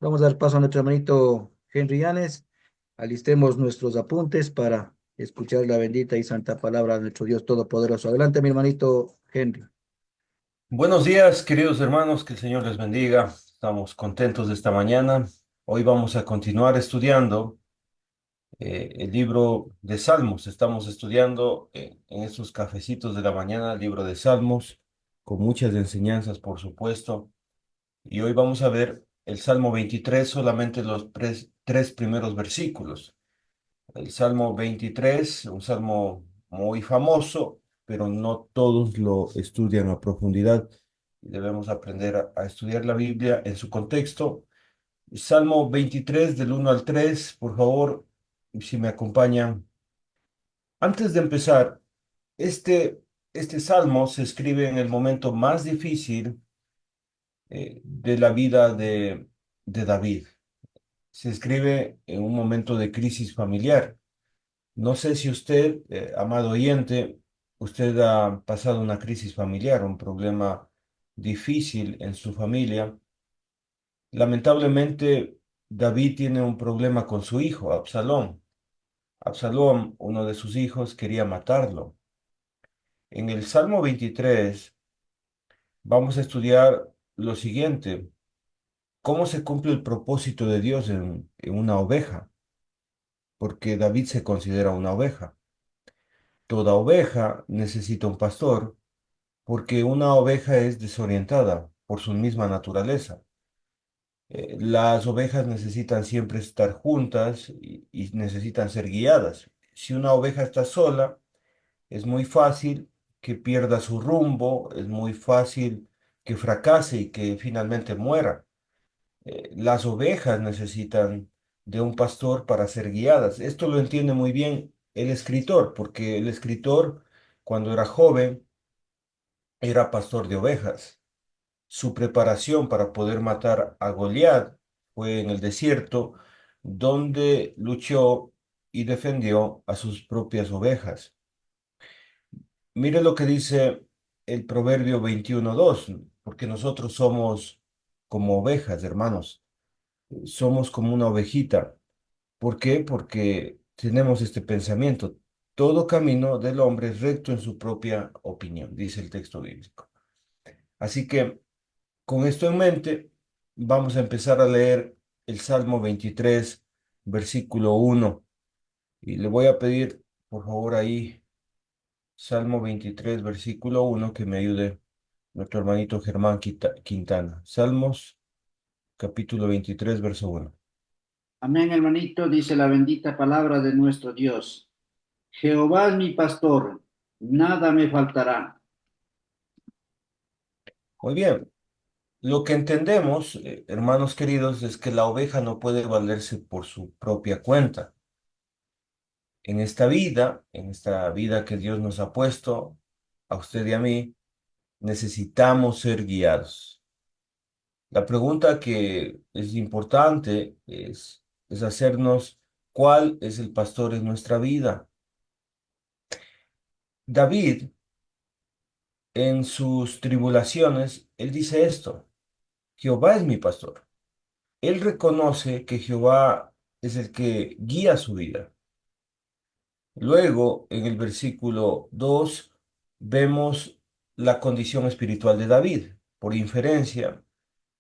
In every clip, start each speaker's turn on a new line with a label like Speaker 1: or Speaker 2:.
Speaker 1: Vamos a dar paso a nuestro hermanito Henry Yanes. Alistemos nuestros apuntes para escuchar la bendita y santa palabra de nuestro Dios Todopoderoso. Adelante, mi hermanito Henry.
Speaker 2: Buenos días, queridos hermanos, que el Señor les bendiga. Estamos contentos de esta mañana. Hoy vamos a continuar estudiando el libro de Salmos. Estamos estudiando en estos cafecitos de la mañana el libro de Salmos, con muchas enseñanzas, por supuesto. Y hoy vamos a ver el Salmo 23, solamente los tres primeros versículos. El Salmo 23, un salmo muy famoso, pero no todos lo estudian a profundidad. Debemos aprender a estudiar la Biblia en su contexto. Salmo 23, del 1 al 3, por favor, si me acompañan. Antes de empezar, este salmo se escribe en el momento más difícil de la vida de David. Se escribe en un momento de crisis familiar. No sé si usted, amado oyente, usted ha pasado una crisis familiar, un problema difícil en su familia. Lamentablemente, David tiene un problema con su hijo, Absalón. Absalón, uno de sus hijos, quería matarlo. En el Salmo 23 vamos a estudiar lo siguiente: cómo se cumple el propósito de Dios en una oveja, porque David se considera una oveja. Toda oveja necesita un pastor porque una oveja es desorientada por su misma naturaleza. Las ovejas necesitan siempre estar juntas y necesitan ser guiadas. Si una oveja está sola, es muy fácil que pierda su rumbo, es muy fácil que fracase y que finalmente muera. Las ovejas necesitan de un pastor para ser guiadas. Esto lo entiende muy bien el escritor, porque el escritor, cuando era joven, era pastor de ovejas. Su preparación para poder matar a Goliat fue en el desierto, donde luchó y defendió a sus propias ovejas. Mire lo que dice el Proverbio 21:2, porque nosotros somos como ovejas, hermanos. Somos como una ovejita. ¿Por qué? Porque tenemos este pensamiento. Todo camino del hombre es recto en su propia opinión, dice el texto bíblico. Así que, con esto en mente, vamos a empezar a leer el Salmo 23, versículo 1. Y le voy a pedir, por favor, ahí, Salmo 23, versículo 1, que me ayude nuestro hermanito Germán Quintana. Salmos, capítulo 23, verso 1.
Speaker 3: Amén, hermanito, dice la bendita palabra de nuestro Dios. Jehová es mi pastor, nada me faltará.
Speaker 2: Muy bien. Lo que entendemos, hermanos queridos, es que la oveja no puede valerse por su propia cuenta. En esta vida que Dios nos ha puesto, a usted y a mí, necesitamos ser guiados. La pregunta que es importante es hacernos cuál es el pastor en nuestra vida. David, en sus tribulaciones, él dice esto: Jehová es mi pastor. Él reconoce que Jehová es el que guía su vida. Luego, en el versículo 2, vemos la condición espiritual de David. Por inferencia,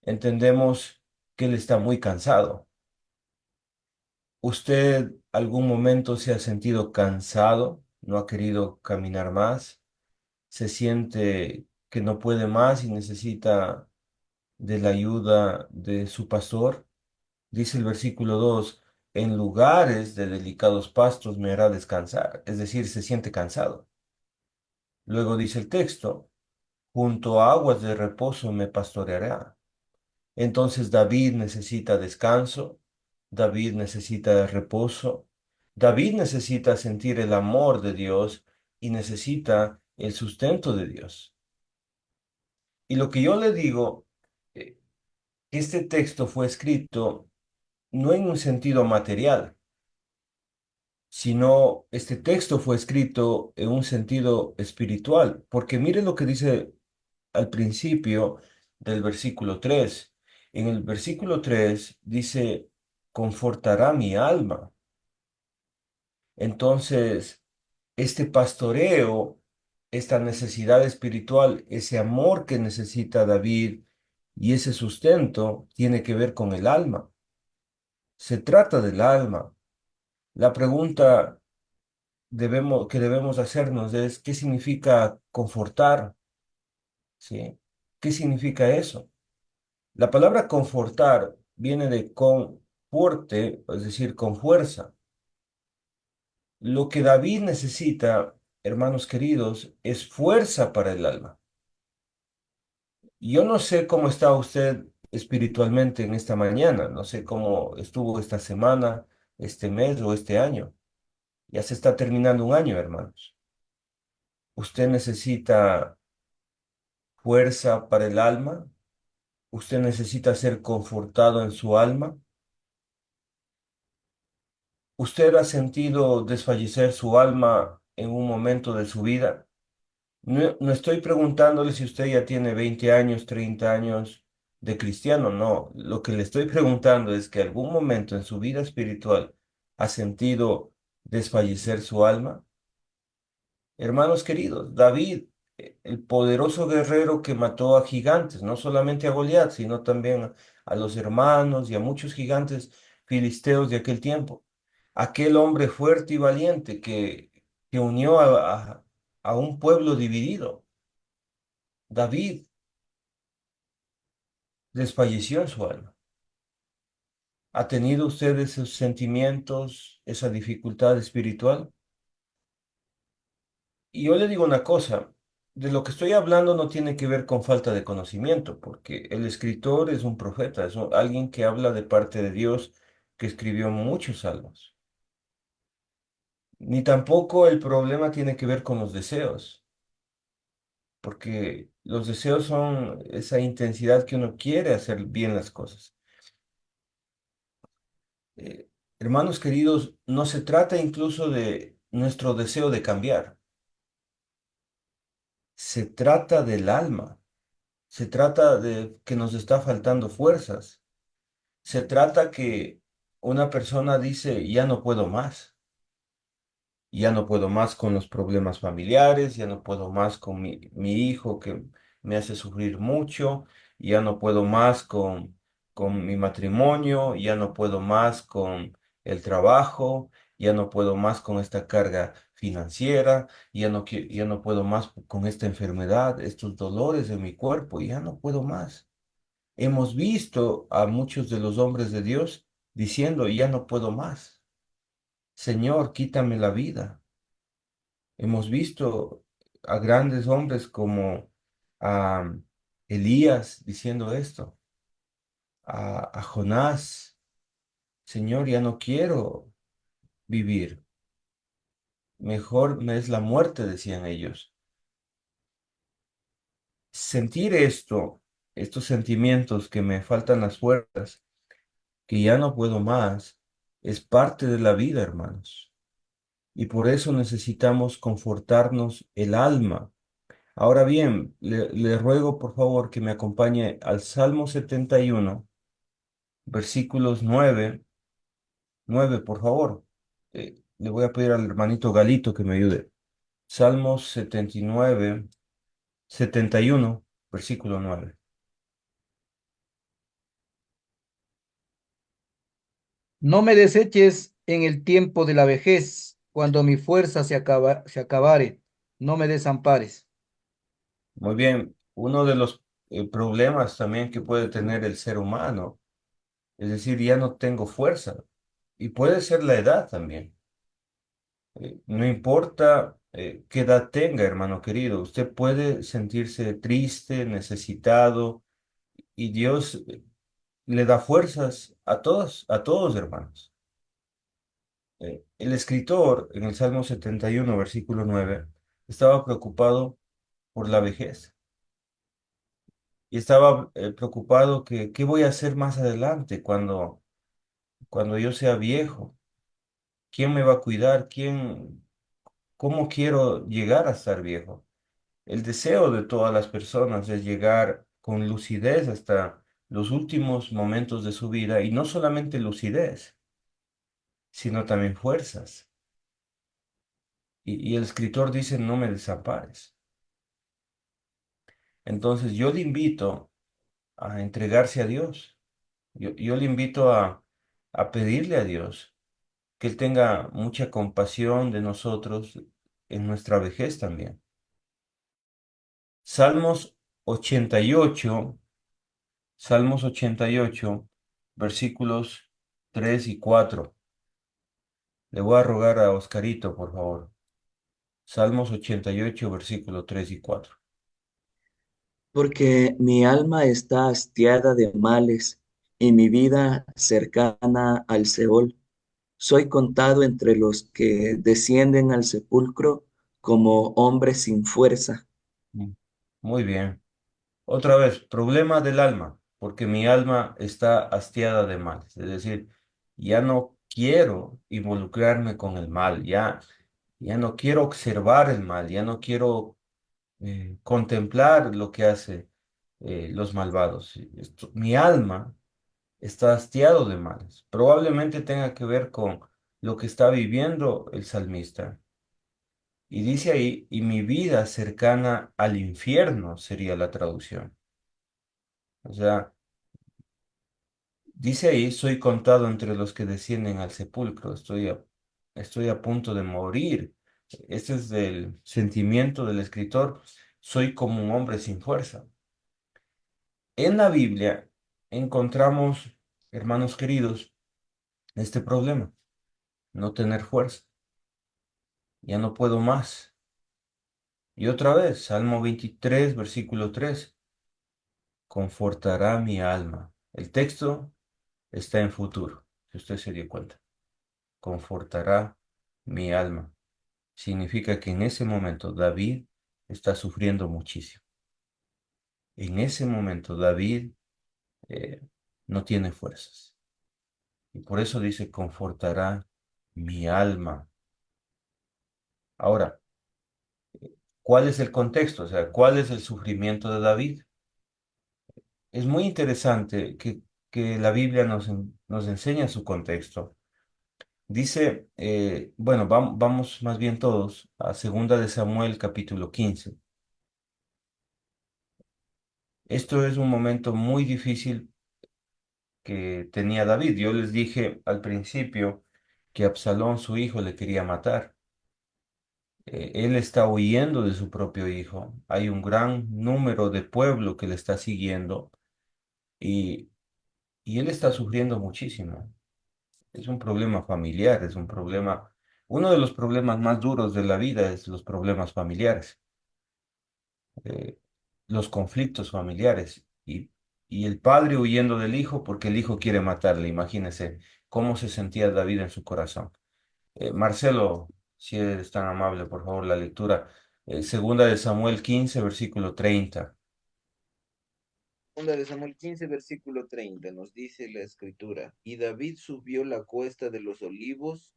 Speaker 2: entendemos que él está muy cansado. ¿Usted algún momento se ha sentido cansado? ¿No ha querido caminar más? ¿Se siente que no puede más y necesita de la ayuda de su pastor? Dice el versículo 2: en lugares de delicados pastos me hará descansar, es decir, se siente cansado. Luego dice el texto: junto a aguas de reposo me pastoreará. Entonces David necesita descanso, David necesita reposo, David necesita sentir el amor de Dios y necesita el sustento de Dios. Y lo que yo le digo, eh, este texto fue escrito no en un sentido material, sino este texto fue escrito en un sentido espiritual, porque mire lo que dice al principio del versículo 3: En el versículo 3 dice, confortará mi alma. Entonces, este pastoreo, esta necesidad espiritual, ese amor que necesita David y ese sustento tiene que ver con el alma. Se trata del alma. La pregunta que debemos hacernos es, ¿qué significa confortar? ¿Sí? ¿Qué significa eso? La palabra confortar viene de con fuerte, es decir, con fuerza. Lo que David necesita, hermanos queridos, es fuerza para el alma. Yo no sé cómo está usted espiritualmente en esta mañana, no sé cómo estuvo esta semana, este mes o este año. Ya se está terminando un año, hermanos. Usted necesita fuerza para el alma, usted necesita ser confortado en su alma. ¿Usted ha sentido desfallecer su alma en un momento de su vida? No, no estoy preguntándole si usted ya tiene 20 años, 30 años de cristiano, no. Lo que le estoy preguntando es que algún momento en su vida espiritual ha sentido desfallecer su alma. Hermanos queridos, David, el poderoso guerrero que mató a gigantes, no solamente a Goliat, sino también a los hermanos y a muchos gigantes filisteos de aquel tiempo. Aquel hombre fuerte y valiente que unió a un pueblo dividido. David desfalleció en su alma. ¿Ha tenido usted esos sentimientos, esa dificultad espiritual? Y yo le digo una cosa, de lo que estoy hablando no tiene que ver con falta de conocimiento, porque el escritor es un profeta, alguien que habla de parte de Dios, que escribió muchos salmos. Ni tampoco el problema tiene que ver con los deseos, porque los deseos son esa intensidad que uno quiere hacer bien las cosas. Eh, Hermanos queridos, no se trata incluso de nuestro deseo de cambiar, se trata del alma, se trata de que nos está faltando fuerzas, se trata que una persona dice, ya no puedo más. Ya no puedo más con los problemas familiares, ya no puedo más con mi hijo que me hace sufrir mucho, ya no puedo más con mi matrimonio, ya no puedo más con el trabajo, ya no puedo más con esta carga financiera, ya no puedo más con esta enfermedad, estos dolores de mi cuerpo, ya no puedo más. Hemos visto a muchos de los hombres de Dios diciendo, ya no puedo más. Señor, quítame la vida. Hemos visto a grandes hombres como a Elías diciendo esto, a Jonás, Señor, ya no quiero vivir, mejor me es la muerte, decían ellos. Sentir esto, estos sentimientos que me faltan las fuerzas, que ya no puedo más, es parte de la vida, hermanos. Y por eso necesitamos confortarnos el alma. Ahora bien, le ruego por favor que me acompañe al Salmo 71, versículos 9, por favor. Le voy a pedir al hermanito Galito que me ayude. Salmos 79, 71, versículo 9.
Speaker 1: No me deseches en el tiempo de la vejez, cuando mi fuerza se acabare, no me desampares.
Speaker 2: Muy bien, uno de los problemas también que puede tener el ser humano, es decir, ya no tengo fuerza, y puede ser la edad también. No importa qué edad tenga, hermano querido, usted puede sentirse triste, necesitado, y Dios le da fuerzas a todos, hermanos. El escritor en el Salmo 71, versículo 9, estaba preocupado por la vejez y estaba preocupado que qué voy a hacer más adelante cuando yo sea viejo. ¿Quién me va a cuidar? ¿Cómo quiero llegar a estar viejo? El deseo de todas las personas es llegar con lucidez hasta los últimos momentos de su vida, y no solamente lucidez, sino también fuerzas. Y el escritor dice, no me desampares. Entonces yo le invito a entregarse a Dios. Yo le invito a pedirle a Dios que Él tenga mucha compasión de nosotros en nuestra vejez también. Salmos 88, Salmos 88, versículos 3 y 4. Le voy a rogar a Oscarito, por favor. Salmos 88, versículos 3 y 4.
Speaker 4: Porque mi alma está hastiada de males y mi vida cercana al Seol. Soy contado entre los que descienden al sepulcro como hombre sin fuerza.
Speaker 2: Mm, Muy bien. Otra vez, problema del alma, porque mi alma está hastiada de males. Es decir, ya no quiero involucrarme con el mal, ya no quiero observar el mal, ya no quiero contemplar lo que hace los malvados. Mi alma está hastiado de males. Probablemente tenga que ver con lo que está viviendo el salmista. Y dice ahí, y mi vida cercana al infierno sería la traducción. O sea, dice ahí, soy contado entre los que descienden al sepulcro, estoy a punto de morir. Este es el sentimiento del escritor, soy como un hombre sin fuerza. En la Biblia encontramos, hermanos queridos, este problema, no tener fuerza, ya no puedo más. Y otra vez, Salmo 23, versículo 3, confortará mi alma. El texto está en futuro, si usted se dio cuenta. Confortará mi alma. Significa que en ese momento David está sufriendo muchísimo. En ese momento David eh, no tiene fuerzas. Y por eso dice, confortará mi alma. Ahora, ¿cuál es el contexto? O sea, ¿cuál es el sufrimiento de David? Es muy interesante que la Biblia nos enseña su contexto. Dice, bueno, vamos más bien todos a Segunda de Samuel capítulo 15. Esto es un momento muy difícil que tenía David. Yo les dije al principio que Absalón, su hijo, le quería matar. Él está huyendo de su propio hijo. Hay un gran número de pueblo que le está siguiendo y, y él está sufriendo muchísimo. Es un problema familiar, es un problema, uno de los problemas más duros de la vida es los problemas familiares, eh, los conflictos familiares y el padre huyendo del hijo porque el hijo quiere matarle. Imagínense cómo se sentía David en su corazón. Marcelo, si eres tan amable, por favor, la lectura. Segunda de Samuel 15, versículo 30.
Speaker 5: Segunda de Samuel 15, versículo 30, nos dice la escritura, y David subió la cuesta de los olivos,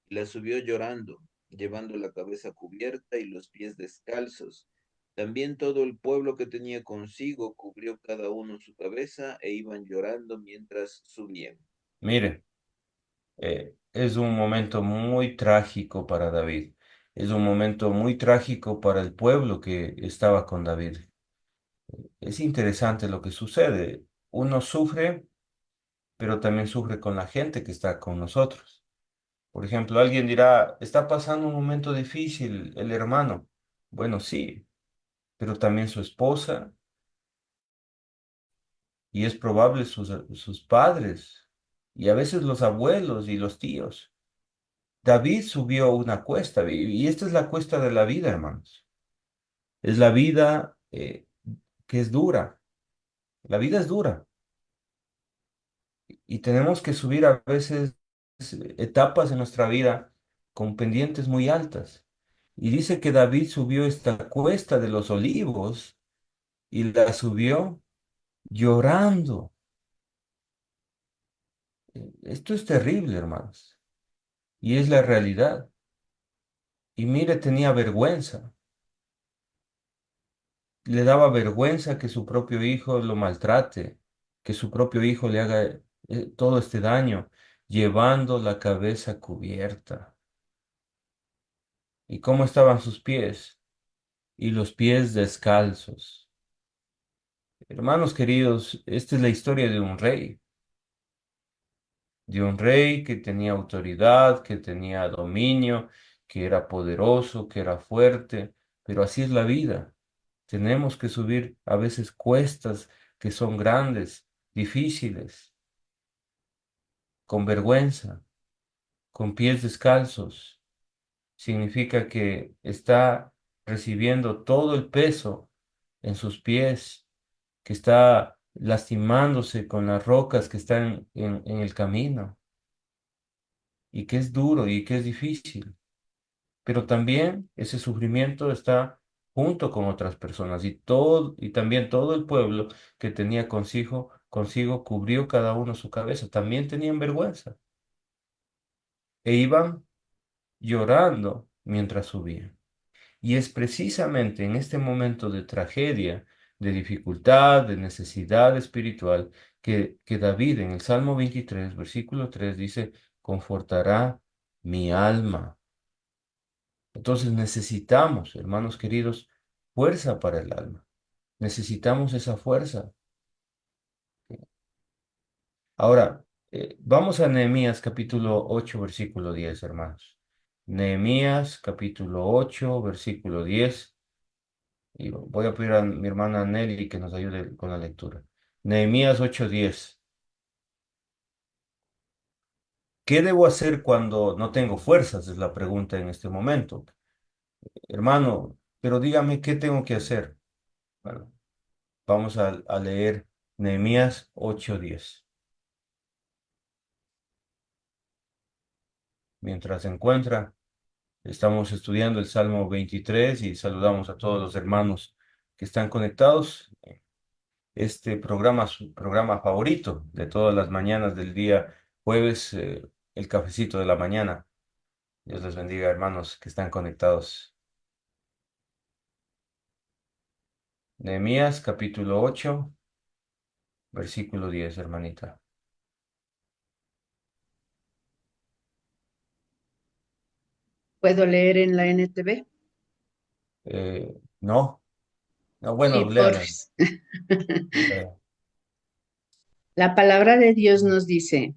Speaker 5: y la subió llorando, llevando la cabeza cubierta y los pies descalzos. También todo el pueblo que tenía consigo cubrió cada uno su cabeza e iban llorando mientras subían.
Speaker 2: Mire, es un momento muy trágico para David. Es un momento muy trágico para el pueblo que estaba con David. Es interesante lo que sucede. Uno sufre, pero también sufre con la gente que está con nosotros. Por ejemplo, alguien dirá, está pasando un momento difícil el hermano. Bueno, sí, pero también su esposa y es probable sus padres y a veces los abuelos y los tíos. David subió una cuesta y esta es la cuesta de la vida, hermanos. Es la vida que es dura. La vida es dura y tenemos que subir a veces etapas en nuestra vida con pendientes muy altas. Y dice que David subió esta cuesta de los olivos y la subió llorando. Esto es terrible, hermanos, y es la realidad. Y mire, tenía vergüenza. Le daba vergüenza que su propio hijo lo maltrate, que su propio hijo le haga todo este daño, llevando la cabeza cubierta. ¿Y cómo estaban sus pies? Y los pies descalzos. Hermanos queridos, esta es la historia de un rey que tenía autoridad, que tenía dominio, que era poderoso, que era fuerte, pero así es la vida. Tenemos que subir a veces cuestas que son grandes, difíciles, con vergüenza, con pies descalzos. Significa que está recibiendo todo el peso en sus pies, que está lastimándose con las rocas que están en el camino, y que es duro y que es difícil. Pero también ese sufrimiento está junto con otras personas y también todo el pueblo que tenía consigo cubrió cada uno su cabeza. También tenían vergüenza e iban llorando mientras subían. Y es precisamente en este momento de tragedia, de dificultad, de necesidad espiritual, que David en el Salmo 23, versículo 3 dice, confortará mi alma. Entonces necesitamos, hermanos queridos, fuerza para el alma. Necesitamos esa fuerza. Ahora, vamos a Nehemías capítulo 8, versículo 10, hermanos. Nehemías capítulo 8, versículo 10. Y voy a pedir a mi hermana Nelly que nos ayude con la lectura. Nehemías 8:10. ¿Qué debo hacer cuando no tengo fuerzas? Es la pregunta en este momento. Hermano, pero dígame qué tengo que hacer. Bueno, vamos a leer Nehemías 8:10. Mientras se encuentra, estamos estudiando el Salmo 23 y saludamos a todos los hermanos que están conectados. Este programa es su programa favorito de todas las mañanas del día jueves, el cafecito de la mañana. Dios les bendiga, hermanos que están conectados. Nehemías capítulo 8, versículo 10, hermanita.
Speaker 6: ¿Puedo leer en la NTV?
Speaker 2: No, no,
Speaker 6: Sí,
Speaker 2: bueno,
Speaker 6: por...
Speaker 2: léala.
Speaker 6: La palabra de Dios nos dice,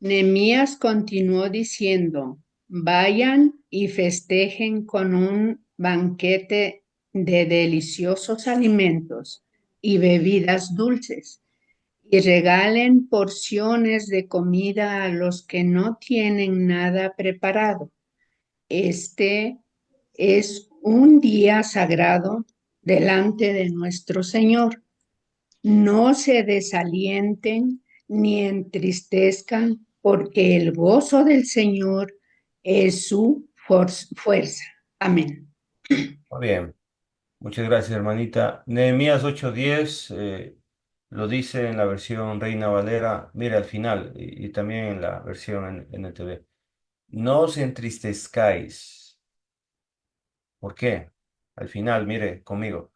Speaker 6: Nehemías continuó diciendo, vayan y festejen con un banquete de deliciosos alimentos y bebidas dulces, y regalen porciones de comida a los que no tienen nada preparado. Este es un día sagrado delante de nuestro Señor. No se desalienten ni entristezcan, porque el gozo del Señor es su fuerza. Amén.
Speaker 2: Muy bien, muchas gracias, hermanita. Nehemías 8:10 lo dice en la versión Reina Valera, mire al final, y también en la versión en NTV. No os entristezcáis. ¿Por qué? Al final, mire conmigo,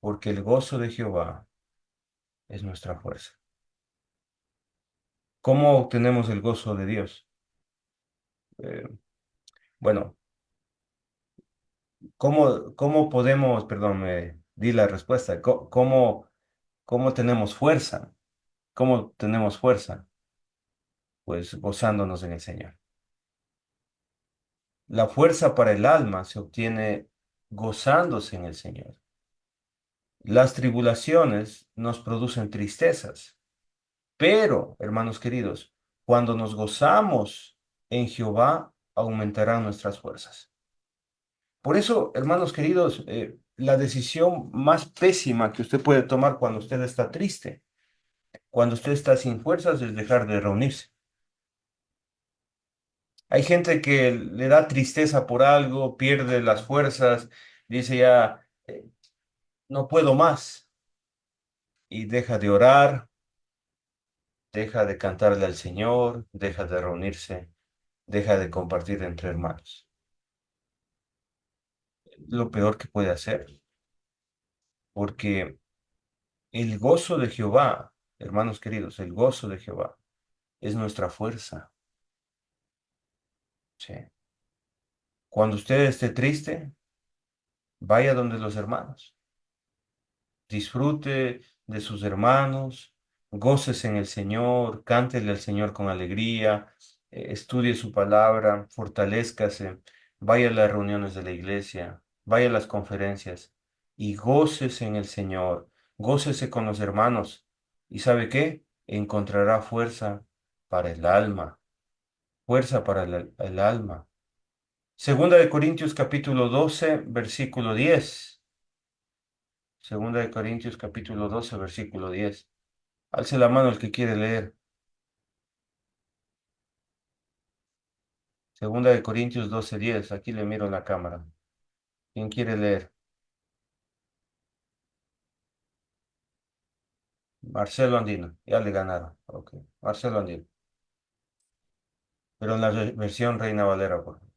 Speaker 2: porque el gozo de Jehová es nuestra fuerza. ¿Cómo obtenemos el gozo de Dios? Eh, bueno, ¿cómo podemos, perdón, me di la respuesta, cómo tenemos fuerza? ¿Cómo tenemos fuerza? Pues gozándonos en el Señor. La fuerza para el alma se obtiene gozándose en el Señor. Las tribulaciones nos producen tristezas, pero, hermanos queridos, cuando nos gozamos en Jehová, aumentarán nuestras fuerzas. Por eso, hermanos queridos, la decisión más pésima que usted puede tomar cuando usted está triste, cuando usted está sin fuerzas, es dejar de reunirse. Hay gente que le da tristeza por algo, pierde las fuerzas, dice ya, no puedo más, y deja de orar, deja de cantarle al Señor, deja de reunirse, deja de compartir entre hermanos. Lo peor que puede hacer, porque El gozo de Jehová, hermanos queridos, el gozo de Jehová es nuestra fuerza. Sí. Cuando usted esté triste, vaya donde los hermanos. Disfrute de sus hermanos, gócese en el Señor, cántele al Señor con alegría, estudie su palabra, fortalézcase, vaya a las reuniones de la iglesia, vaya a las conferencias y gócese en el Señor, gócese con los hermanos. ¿Y sabe qué? Encontrará fuerza para el alma, fuerza para el alma. Segunda de Corintios capítulo 12, versículo 10. Segunda de Corintios capítulo 12, versículo 10. Alce la mano el que quiere leer. Segunda de Corintios 12, 10. Aquí le miro en la cámara. ¿Quién quiere leer? Marcelo Andino. Ya le ganaron. Ok. Marcelo Andino. Pero en la versión Reina Valera, por favor.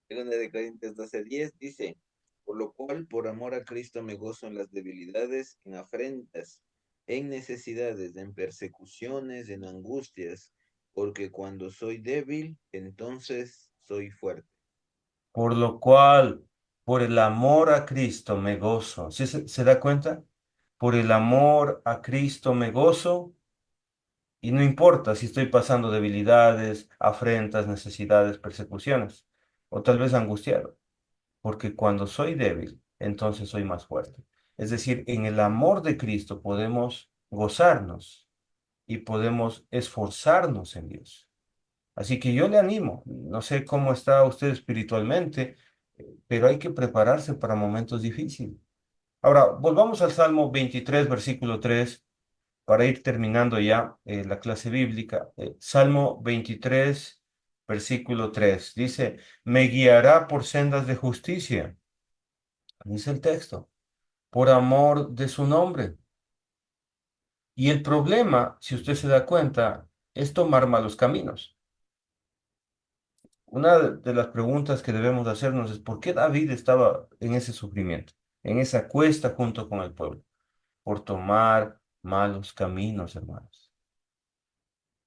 Speaker 5: Segunda de Corintios 12:10 dice, por lo cual, por amor a Cristo me gozo en las debilidades, en afrentas, en necesidades, en persecuciones, en angustias, porque cuando soy débil, entonces soy fuerte.
Speaker 2: Por lo cual, por el amor a Cristo me gozo. ¿Sí se da cuenta? Por el amor a Cristo me gozo. Y no importa si estoy pasando debilidades, afrentas, necesidades, persecuciones, o tal vez angustiado, porque cuando soy débil, entonces soy más fuerte. Es decir, en el amor de Cristo podemos gozarnos y podemos esforzarnos en Dios. Así que yo le animo, no sé cómo está usted espiritualmente, pero hay que prepararse para momentos difíciles. Ahora, volvamos al Salmo 23, versículo 3 para ir terminando ya la clase bíblica. Salmo 23, versículo 3. Dice, me guiará por sendas de justicia. Dice el texto, por amor de su nombre. Y el problema, si usted se da cuenta, es tomar malos caminos. Una de las preguntas que debemos hacernos es por qué David estaba en ese sufrimiento, en esa cuesta junto con el pueblo. Por tomar malos caminos, hermanos.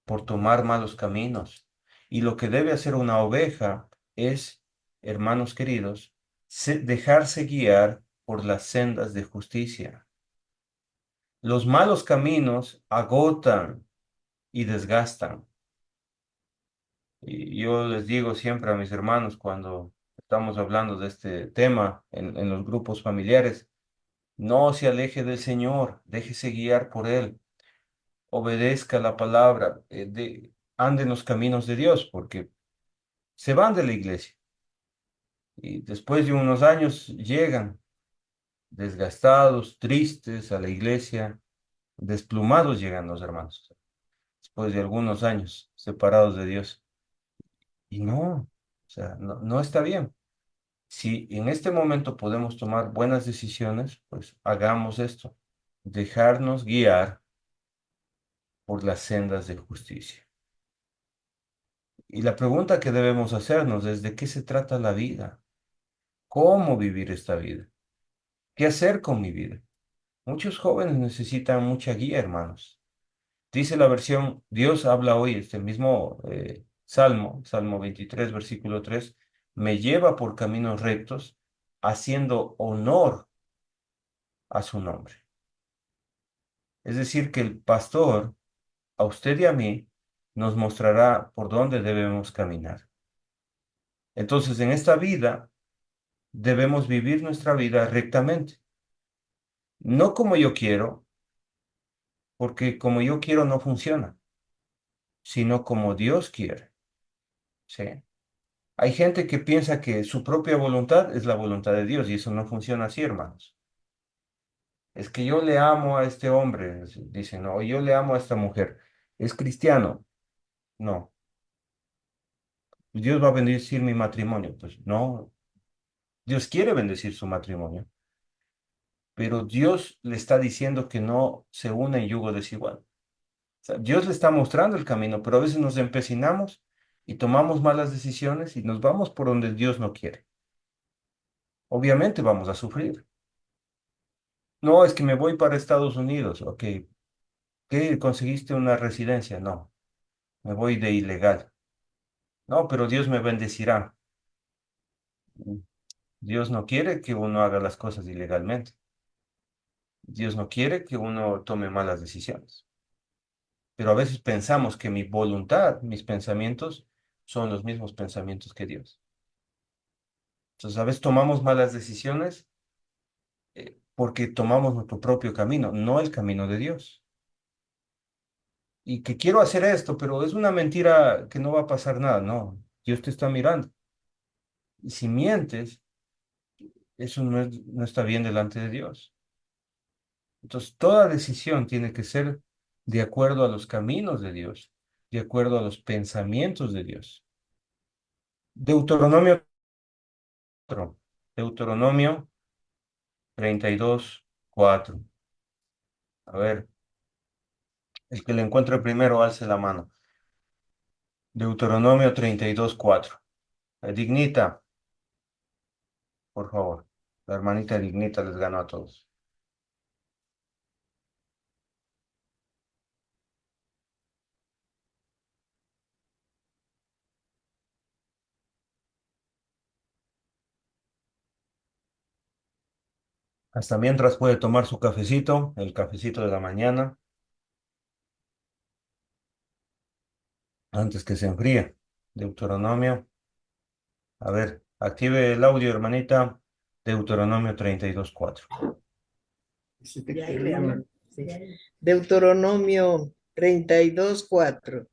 Speaker 2: Por tomar malos caminos. Y lo que debe hacer una oveja es, hermanos queridos, dejarse guiar por las sendas de justicia. Los malos caminos agotan y desgastan. Y yo les digo siempre a mis hermanos cuando estamos hablando de este tema en los grupos familiares, no se aleje del Señor, déjese guiar por Él, obedezca la palabra, ande en los caminos de Dios, porque se van de la iglesia y después de unos años llegan desgastados, tristes a la iglesia, desplumados llegan los hermanos, después de algunos años separados de Dios. Y no, o sea, no está bien. Si en este momento podemos tomar buenas decisiones, pues hagamos esto, dejarnos guiar por las sendas de justicia. Y la pregunta que debemos hacernos es: ¿de qué se trata la vida? ¿Cómo vivir esta vida? ¿Qué hacer con mi vida? Muchos jóvenes necesitan mucha guía, hermanos. Dice la versión, Dios habla hoy, este mismo Salmo 23, versículo 3, me lleva por caminos rectos, haciendo honor a su nombre. Es decir, que el pastor, a usted y a mí, nos mostrará por dónde debemos caminar. Entonces, en esta vida, debemos vivir nuestra vida rectamente. No como yo quiero, porque como yo quiero no funciona, sino como Dios quiere. ¿Sí? Hay gente que piensa que su propia voluntad es la voluntad de Dios y eso no funciona así, hermanos. Es que yo le amo a este hombre, dicen, no, yo le amo a esta mujer. ¿Es cristiano? No. Dios va a bendecir mi matrimonio. Pues no. Dios quiere bendecir su matrimonio, pero Dios le está diciendo que no se una en yugo desigual. O sea, Dios le está mostrando el camino, pero a veces nos empecinamos y tomamos malas decisiones y nos vamos por donde Dios no quiere. Obviamente vamos a sufrir. No, es que me voy para Estados Unidos. Ok. ¿Qué? ¿Conseguiste una residencia? No, me voy de ilegal. No, pero Dios me bendecirá. Dios no quiere que uno haga las cosas ilegalmente. Dios no quiere que uno tome malas decisiones. Pero a veces pensamos que mi voluntad, mis pensamientos, son los mismos pensamientos que Dios. Entonces, a veces tomamos malas decisiones porque tomamos nuestro propio camino, no el camino de Dios. Y que quiero hacer esto, pero es una mentira que no va a pasar nada. No, Dios te está mirando. Y si mientes, eso no está bien delante de Dios. Entonces, toda decisión tiene que ser de acuerdo a los caminos de Dios, de acuerdo a los pensamientos de Dios. Deuteronomio 4, Deuteronomio 32:4. A ver, el que le encuentre primero, alce la mano. Deuteronomio 32:4. Dignita, por favor. La hermanita Dignita les ganó a todos. Hasta mientras puede tomar su cafecito, el cafecito de la mañana, antes que se enfríe. Deuteronomio. A ver, active el audio, hermanita. Deuteronomio 32:4.
Speaker 7: Ya ahí le hablo. Sí. Deuteronomio 32:4.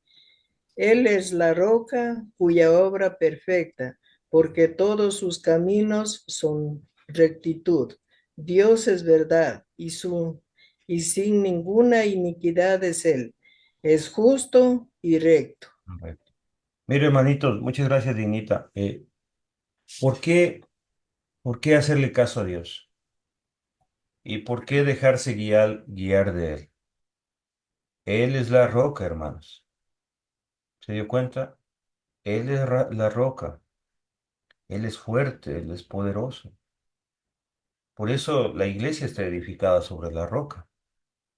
Speaker 7: Él es la roca cuya obra perfecta, porque todos sus caminos son rectitud. Dios es verdad y sin ninguna iniquidad es él. Es justo y recto.
Speaker 2: Correcto. Mire, hermanitos, muchas gracias, Dignita. ¿Por qué, por qué hacerle caso a Dios? ¿Y por qué dejarse guiar de Él? Él es la roca, hermanos. ¿Se dio cuenta? Él es la roca. Él es fuerte, Él es poderoso. Por eso la iglesia está edificada sobre la roca,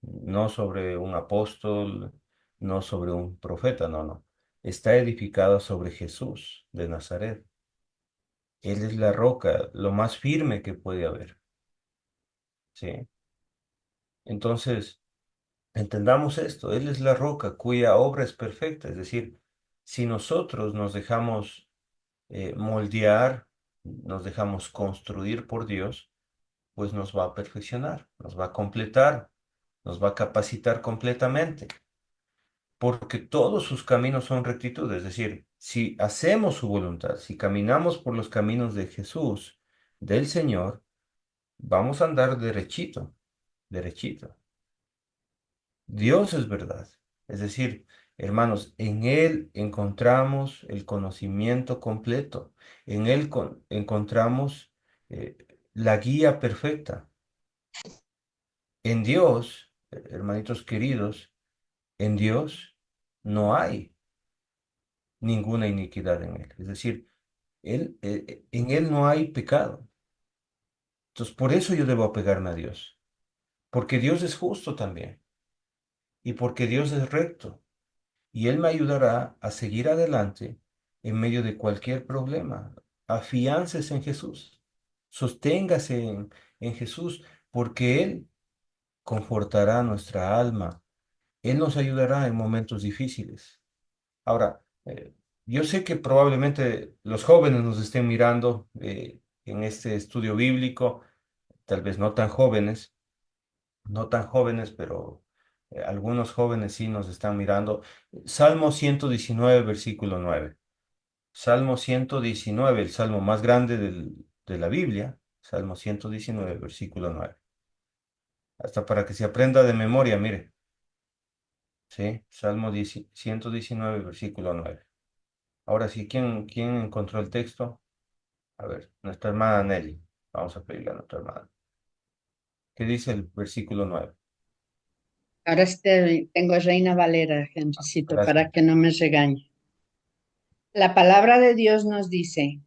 Speaker 2: no sobre un apóstol, no sobre un profeta, no, no. Está edificada sobre Jesús de Nazaret. Él es la roca, lo más firme que puede haber. ¿Sí? Entonces, entendamos esto. Él es la roca cuya obra es perfecta. Es decir, si nosotros nos dejamos moldear, nos dejamos construir por Dios, pues nos va a perfeccionar, nos va a completar, nos va a capacitar completamente, porque todos sus caminos son rectitud. Es decir, si hacemos su voluntad, si caminamos por los caminos de Jesús, del Señor, vamos a andar derechito, derechito. Dios es verdad. Es decir, hermanos, en Él encontramos el conocimiento completo. En Él encontramos eh, la guía perfecta. En Dios, hermanitos queridos, en Dios no hay ninguna iniquidad en Él. Es decir, en Él no hay pecado. Entonces, por eso yo debo apegarme a Dios. Porque Dios es justo también. Y porque Dios es recto. Y Él me ayudará a seguir adelante en medio de cualquier problema. Afiánces en Jesús, sosténgase en Jesús, porque Él confortará nuestra alma. Él nos ayudará en momentos difíciles. Ahora, yo sé que probablemente los jóvenes nos estén mirando en este estudio bíblico, tal vez no tan jóvenes, no tan jóvenes, pero algunos jóvenes sí nos están mirando. Salmo 119, versículo 9. Salmo 119, el salmo más grande de la Biblia. Salmo 119, versículo 9. Hasta para que se aprenda de memoria, mire. Sí, Salmo 119, versículo 9. Ahora sí, ¿quién encontró el texto? A ver, nuestra hermana Nelly. Vamos a pedirle a nuestra hermana. ¿Qué dice el versículo 9?
Speaker 6: Ahora tengo Reina Valera, Henricito,
Speaker 2: Gracias.
Speaker 6: para que no me regañe. La palabra de Dios nos dice,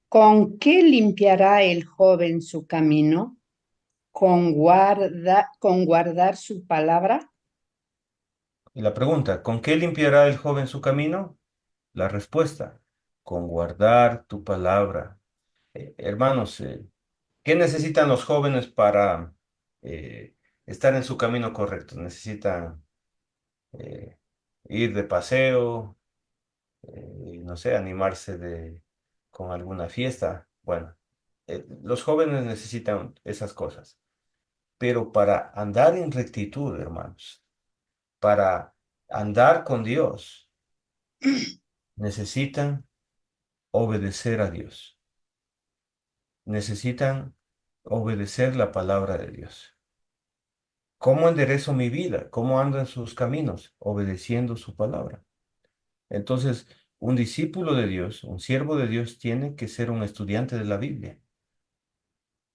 Speaker 6: ¿con qué limpiará el joven su camino? con guardar su palabra.
Speaker 2: Y la pregunta, ¿con qué limpiará el joven su camino? La respuesta, con guardar tu palabra. Hermanos, ¿qué necesitan los jóvenes para estar en su camino correcto? Necesitan eh, ir de paseo, no sé, animarse con alguna fiesta. Bueno, los jóvenes necesitan esas cosas, pero para andar en rectitud, hermanos, para andar con Dios, necesitan obedecer a Dios, necesitan obedecer la palabra de Dios. ¿Cómo enderezo mi vida? ¿Cómo ando en sus caminos? Obedeciendo su palabra. Entonces, un discípulo de Dios, un siervo de Dios, tiene que ser un estudiante de la Biblia.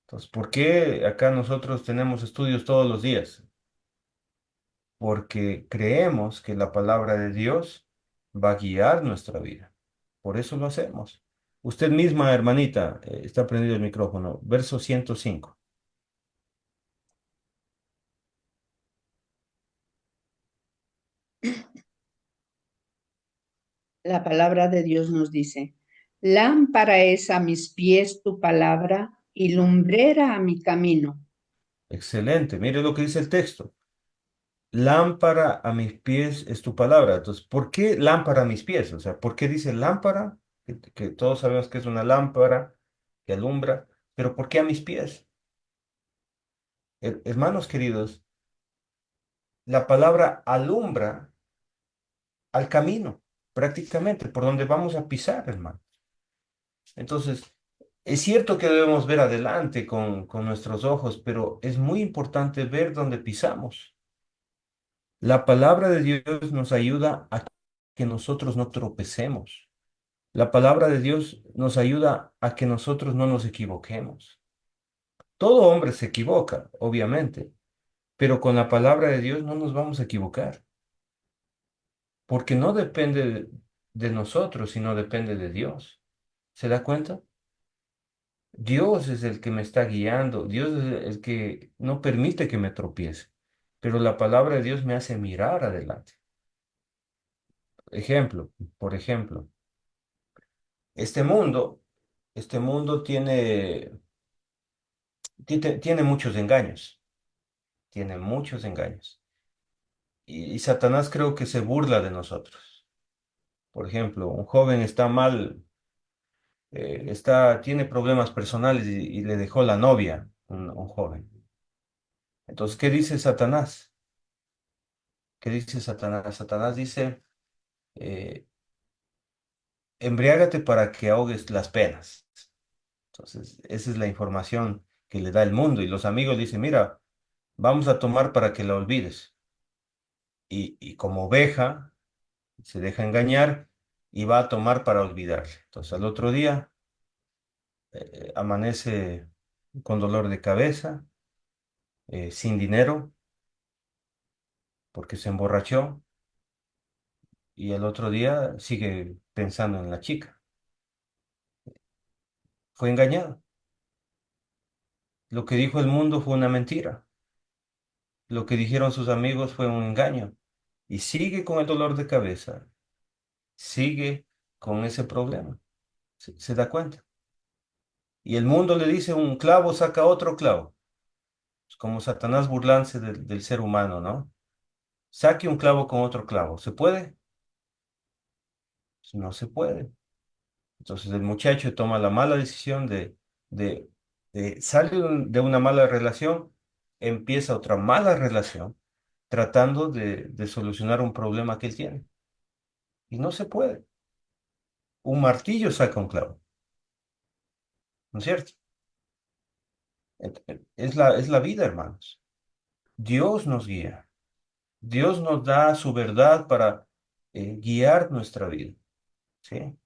Speaker 2: Entonces, ¿por qué acá nosotros tenemos estudios todos los días? Porque creemos que la palabra de Dios va a guiar nuestra vida. Por eso lo hacemos. Usted misma, hermanita, está prendido el micrófono. Verso 105.
Speaker 6: La palabra de Dios nos dice, lámpara es a mis pies tu palabra y lumbrera a mi camino.
Speaker 2: Excelente. Mire lo que dice el texto. Lámpara a mis pies es tu palabra. Entonces, ¿por qué lámpara a mis pies? O sea, ¿por qué dice lámpara? Que todos sabemos que es una lámpara que alumbra, pero ¿por qué a mis pies? Hermanos queridos, la palabra alumbra al camino, prácticamente, por donde vamos a pisar, hermano. Entonces, es cierto que debemos ver adelante con nuestros ojos, pero es muy importante ver dónde pisamos. La palabra de Dios nos ayuda a que nosotros no tropecemos. La palabra de Dios nos ayuda a que nosotros no nos equivoquemos. Todo hombre se equivoca, obviamente, pero con la palabra de Dios no nos vamos a equivocar, porque no depende de nosotros, sino depende de Dios. ¿Se da cuenta? Dios es el que me está guiando, Dios es el que no permite que me tropiece, pero la palabra de Dios me hace mirar adelante. Ejemplo, por ejemplo, este mundo, este mundo tiene muchos engaños, tiene muchos engaños. Y Satanás creo que se burla de nosotros. Por ejemplo, un joven está mal, tiene problemas personales y le dejó la novia, un joven. Entonces, ¿qué dice Satanás? ¿Qué dice Satanás? Satanás dice, eh, embriágate para que ahogues las penas. Entonces, esa es la información que le da el mundo. Y los amigos dicen, mira, vamos a tomar para que la olvides. Y como oveja, se deja engañar y va a tomar para olvidarle. Entonces, al otro día, amanece con dolor de cabeza, sin dinero, porque se emborrachó. Y el otro día sigue pensando en la chica. Fue engañado. Lo que dijo el mundo fue una mentira. Lo que dijeron sus amigos fue un engaño. Y sigue con el dolor de cabeza. Sigue con ese problema. ¿Se da cuenta? Y el mundo le dice, un clavo saca otro clavo. Es como Satanás burlándose del ser humano, ¿no? Saque un clavo con otro clavo. ¿Se puede? No se puede. Entonces el muchacho toma la mala decisión de, sale de una mala relación, empieza otra mala relación, tratando de solucionar un problema que él tiene. Y no se puede. Un martillo saca un clavo, ¿no es cierto? Es la vida, hermanos. Dios nos guía. Dios nos da su verdad para guiar nuestra vida, ¿sí?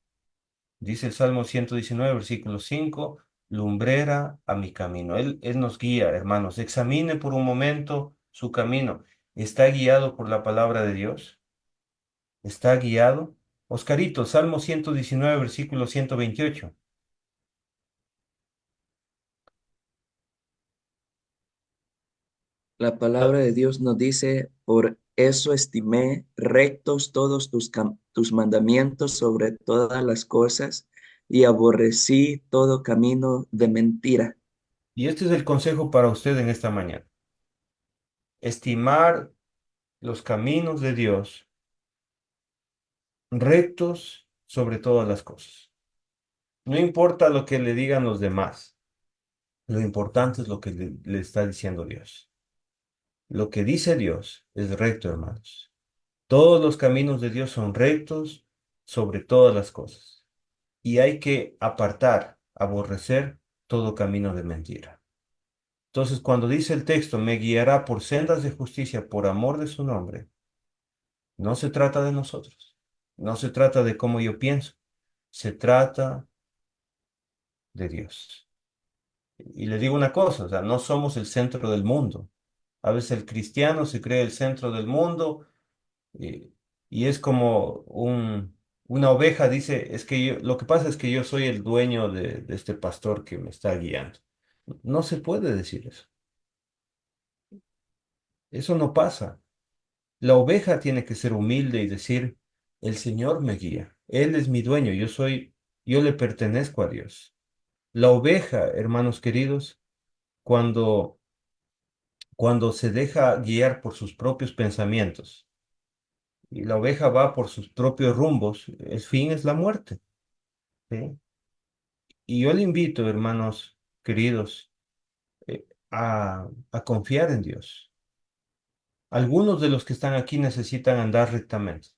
Speaker 2: Dice el Salmo 119, versículo 5, lumbrera a mi camino. Él nos guía, hermanos. Examine por un momento su camino. ¿Está guiado por la palabra de Dios? ¿Está guiado? Oscarito, Salmo 119, versículo 128.
Speaker 4: La palabra de Dios nos dice, por eso estimé rectos todos tus mandamientos sobre todas las cosas y aborrecí todo camino de mentira.
Speaker 2: Y este es el consejo para usted en esta mañana. Estimar los caminos de Dios rectos sobre todas las cosas. No importa lo que le digan los demás, lo importante es lo que le está diciendo Dios. Lo que dice Dios es recto, hermanos. Todos los caminos de Dios son rectos sobre todas las cosas. Y hay que apartar, aborrecer todo camino de mentira. Entonces, cuando dice el texto, me guiará por sendas de justicia por amor de su nombre, no se trata de nosotros, no se trata de cómo yo pienso, se trata de Dios. Y le digo una cosa, o sea, no somos el centro del mundo. A veces el cristiano se cree el centro del mundo y, y es como una oveja, dice, es que lo que pasa es que yo soy el dueño de este pastor que me está guiando. No se puede decir eso. Eso no pasa. La oveja tiene que ser humilde y decir, el Señor me guía, Él es mi dueño, yo le pertenezco a Dios. La oveja, hermanos queridos, cuando, cuando se deja guiar por sus propios pensamientos y la oveja va por sus propios rumbos, el fin es la muerte. ¿Sí? Y yo le invito, hermanos queridos, a confiar en Dios. Algunos de los que están aquí necesitan andar rectamente,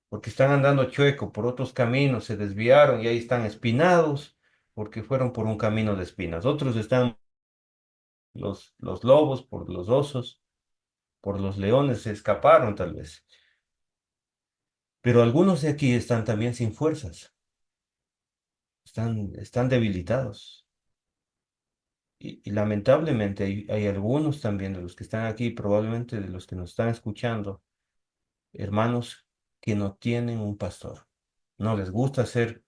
Speaker 2: porque están andando chueco por otros caminos, se desviaron y ahí están espinados, porque fueron por un camino de espinas. Otros están los lobos, por los osos, por los leones, se escaparon tal vez. Pero algunos de aquí están también sin fuerzas, están debilitados. Y lamentablemente hay algunos también de los que están aquí, probablemente de los que nos están escuchando, hermanos que no tienen un pastor. No les gusta ser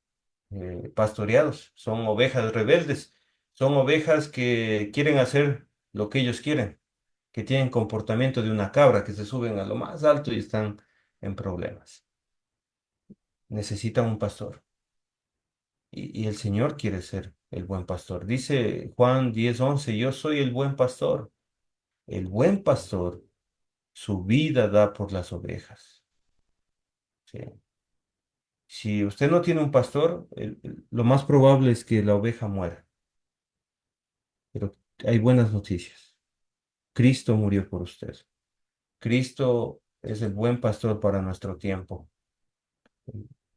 Speaker 2: pastoreados, son ovejas rebeldes, son ovejas que quieren hacer lo que ellos quieren, que tienen comportamiento de una cabra, que se suben a lo más alto y están en problemas. Necesitan un pastor. Y el Señor quiere ser el buen pastor. Dice Juan 10:11, yo soy el buen pastor. El buen pastor su vida da por las ovejas. ¿Sí? Si usted no tiene un pastor, lo más probable es que la oveja muera. Pero hay buenas noticias. Cristo murió por usted. Cristo es el buen pastor para nuestro tiempo.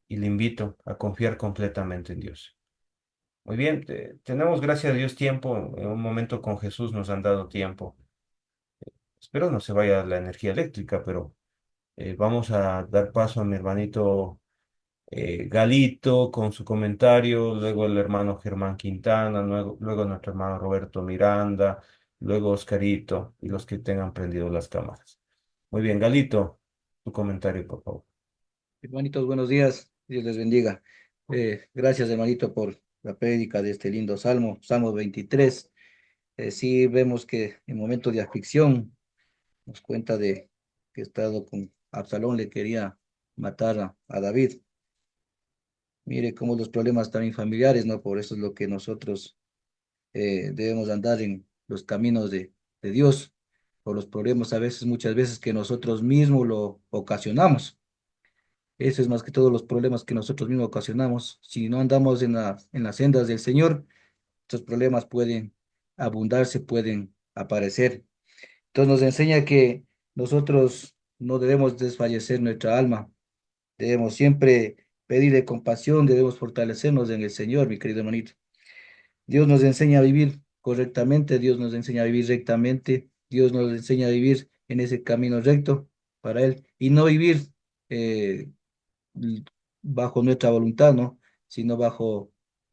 Speaker 2: Y le invito a confiar completamente en Dios. Muy bien, tenemos, gracias a Dios, tiempo. En un momento con Jesús nos han dado tiempo. Espero no se vaya la energía eléctrica, pero vamos a dar paso a mi hermanito Galito con su comentario, luego el hermano Germán Quintana, luego nuestro hermano Roberto Miranda, luego Oscarito y los que tengan prendido las cámaras. Muy bien, Galito, tu comentario, por favor.
Speaker 1: Hermanitos, buenos días. Dios les bendiga. Gracias, hermanito, por la prédica de este lindo salmo, Salmo 23. Sí vemos que en momentos de aflicción nos cuenta de que estado con Absalón, le quería matar a David. Mire cómo los problemas también familiares, ¿no? Por eso es lo que nosotros debemos andar en los caminos de Dios, por los problemas a veces, muchas veces que nosotros mismos lo ocasionamos. Eso es más que todos los problemas que nosotros mismos ocasionamos. Si no andamos en las sendas del Señor, estos problemas pueden abundarse, pueden aparecer. Entonces nos enseña que nosotros no debemos desfallecer nuestra alma, debemos siempre pedirle compasión, debemos fortalecernos en el Señor, mi querido hermanito. Dios nos enseña a vivir correctamente, Dios nos enseña a vivir rectamente, Dios nos enseña a vivir en ese camino recto para Él y no vivir eh, bajo nuestra voluntad, ¿no? Sino bajo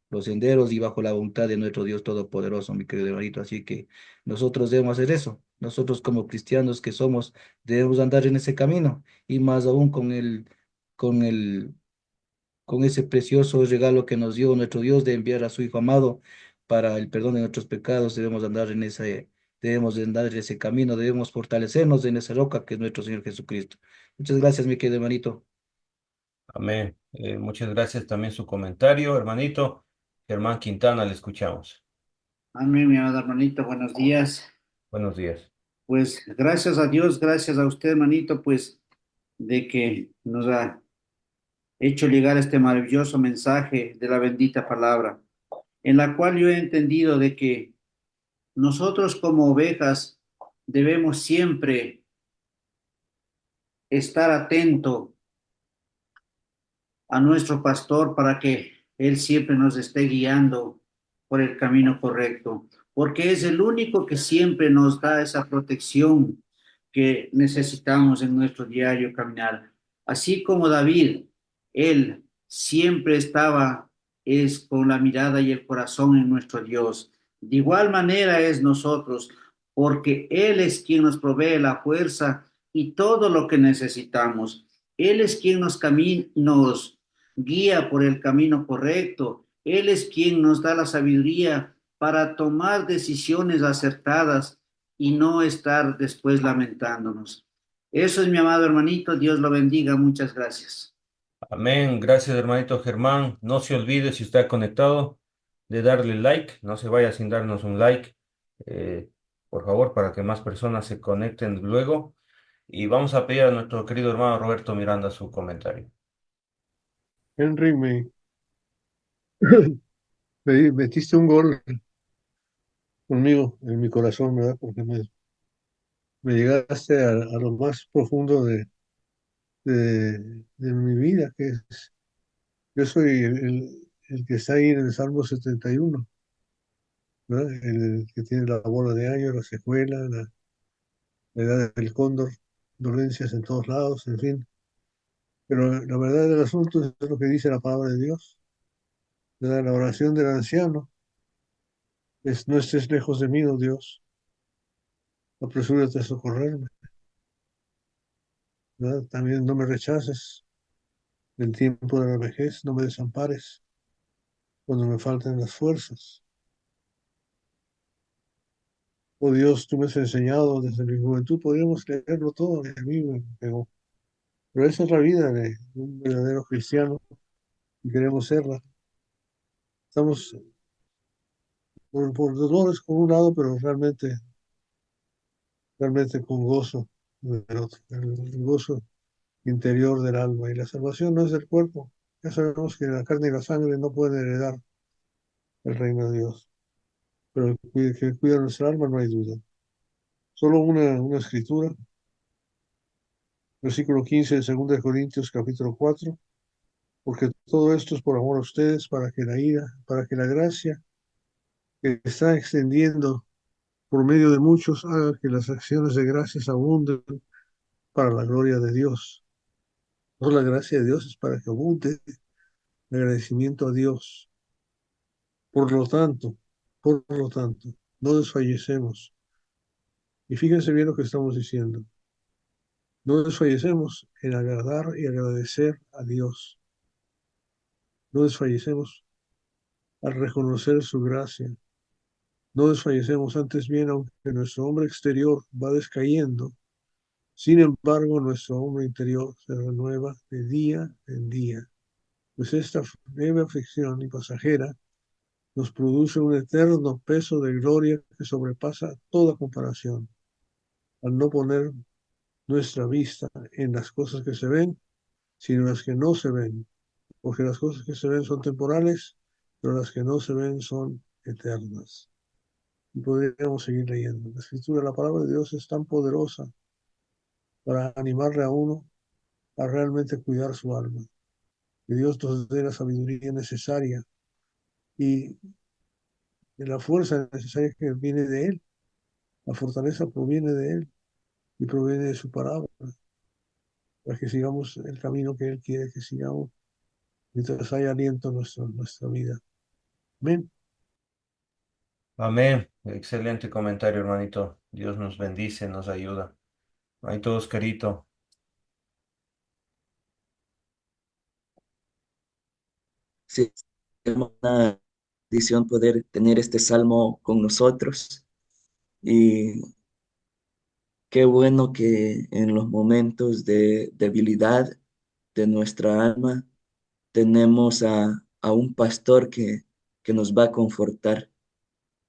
Speaker 1: los senderos y bajo la voluntad de nuestro Dios Todopoderoso, mi querido hermanito. Así que nosotros debemos hacer eso. Nosotros como cristianos que somos, debemos andar en ese camino y más aún con el con ese precioso regalo que nos dio nuestro Dios de enviar a su Hijo amado para el perdón de nuestros pecados, debemos andar debemos de andar ese camino, debemos fortalecernos en esa roca que es nuestro Señor Jesucristo. Muchas gracias, mi querido hermanito.
Speaker 2: Amén. Muchas gracias también su comentario, hermanito. Germán Quintana, le escuchamos.
Speaker 3: Amén, mi amado hermanito, buenos días.
Speaker 2: Buenos días.
Speaker 3: Pues gracias a Dios, gracias a usted, hermanito, pues de que nos ha hecho llegar este maravilloso mensaje de la bendita palabra, en la cual yo he entendido de que nosotros como ovejas debemos siempre estar atento a nuestro pastor para que él siempre nos esté guiando por el camino correcto, porque es el único que siempre nos da esa protección que necesitamos en nuestro diario caminar. Así como David, él siempre estaba es con la mirada y el corazón en nuestro Dios. De igual manera es nosotros, porque Él es quien nos provee la fuerza y todo lo que necesitamos. Él es quien nos guía por el camino correcto. Él es quien nos da la sabiduría para tomar decisiones acertadas y no estar después lamentándonos. Eso es mi amado hermanito. Dios lo bendiga. Muchas gracias.
Speaker 2: Amén. Gracias, hermanito Germán. No se olvide, si está conectado, de darle like. No se vaya sin darnos un like, eh, por favor, para que más personas se conecten luego. Y vamos a pedir a nuestro querido hermano Roberto Miranda su comentario.
Speaker 8: Henry, metiste un gol conmigo en mi corazón, ¿verdad? Porque me llegaste a lo más profundo de mi vida, que es, yo soy el que está ahí en el Salmo 71, ¿verdad? El que tiene la bola de año, la secuela, la edad del cóndor, dolencias en todos lados, en fin. Pero la verdad del asunto es lo que dice la palabra de Dios, ¿verdad? La oración del anciano es: no estés lejos de mí, oh Dios, apresúrate a socorrerme, ¿verdad? También no me rechaces en tiempo de la vejez, no me desampares cuando me falten las fuerzas. Oh Dios, tú me has enseñado desde mi juventud, podríamos leerlo todo, a mí me pegó. Pero esa es la vida de un verdadero cristiano y queremos serla. Estamos por dolores por un lado, pero realmente con gozo del otro, el gozo interior del alma. Y la salvación no es del cuerpo. Ya sabemos que la carne y la sangre no pueden heredar el reino de Dios, pero el que cuida nuestra alma no hay duda. Solo una escritura, versículo 15 de 2 de Corintios capítulo 4, porque todo esto es por amor a ustedes, para que la gracia que está extendiendo por medio de muchos haga que las acciones de gracias abunden para la gloria de Dios. No, la gracia de Dios es para que abunde el agradecimiento a Dios. Por lo tanto, no desfallecemos. Y fíjense bien lo que estamos diciendo. No desfallecemos en agradar y agradecer a Dios. No desfallecemos al reconocer su gracia. No desfallecemos, antes bien, aunque nuestro hombre exterior va descayendo, sin embargo nuestro hombre interior se renueva de día en día. Pues esta leve aflicción y pasajera nos produce un eterno peso de gloria que sobrepasa toda comparación, al no poner nuestra vista en las cosas que se ven, sino en las que no se ven, porque las cosas que se ven son temporales, pero las que no se ven son eternas. Y podríamos seguir leyendo. La escritura, la palabra de Dios es tan poderosa para animarle a uno a realmente cuidar su alma. Que Dios nos dé la sabiduría necesaria y la fuerza necesaria que viene de Él. La fortaleza proviene de Él y proviene de su palabra, para que sigamos el camino que Él quiere que sigamos, mientras haya aliento en nuestra vida. Amén.
Speaker 2: Amén. Excelente comentario, hermanito. Dios nos bendice, nos ayuda. Hermanito Oscarito.
Speaker 4: Sí, es una bendición poder tener este salmo con nosotros. Y qué bueno que en los momentos de debilidad de nuestra alma tenemos a un pastor que nos va a confortar.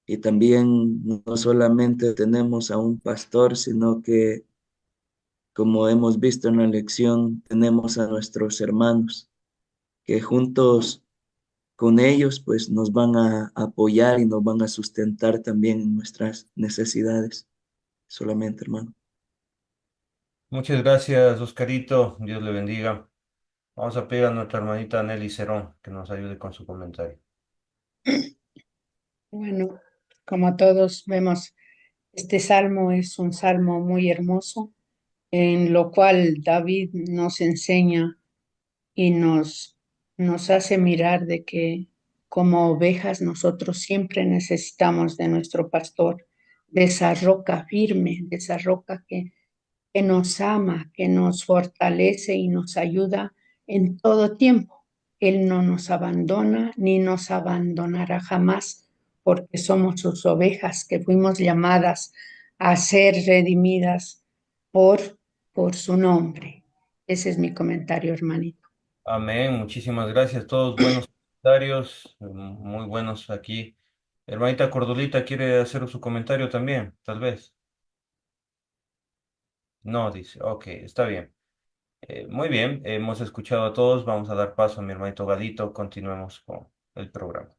Speaker 4: Y también no solamente tenemos a un pastor, sino que, como hemos visto en la lección, tenemos a nuestros hermanos, que juntos con ellos pues nos van a apoyar y nos van a sustentar también en nuestras necesidades. Solamente, hermano.
Speaker 2: Muchas gracias, Oscarito. Dios le bendiga. Vamos a pedir a nuestra hermanita Nelly Cerón que nos ayude con su comentario.
Speaker 6: Bueno, como todos vemos, este salmo es un salmo muy hermoso, en lo cual David nos enseña y nos hace mirar de que como ovejas nosotros siempre necesitamos de nuestro pastor, de esa roca firme, de esa roca que nos ama, que nos fortalece y nos ayuda en todo tiempo. Él no nos abandona ni nos abandonará jamás, porque somos sus ovejas que fuimos llamadas a ser redimidas por su nombre. Ese es mi comentario, hermanito.
Speaker 2: Amén. Muchísimas gracias. Todos buenos comentarios, muy buenos aquí. Hermanita Cordulita quiere hacer su comentario también, tal vez. No, dice. Ok, está bien. Muy bien, hemos escuchado a todos. Vamos a dar paso a mi hermanito Galito. Continuemos con el programa.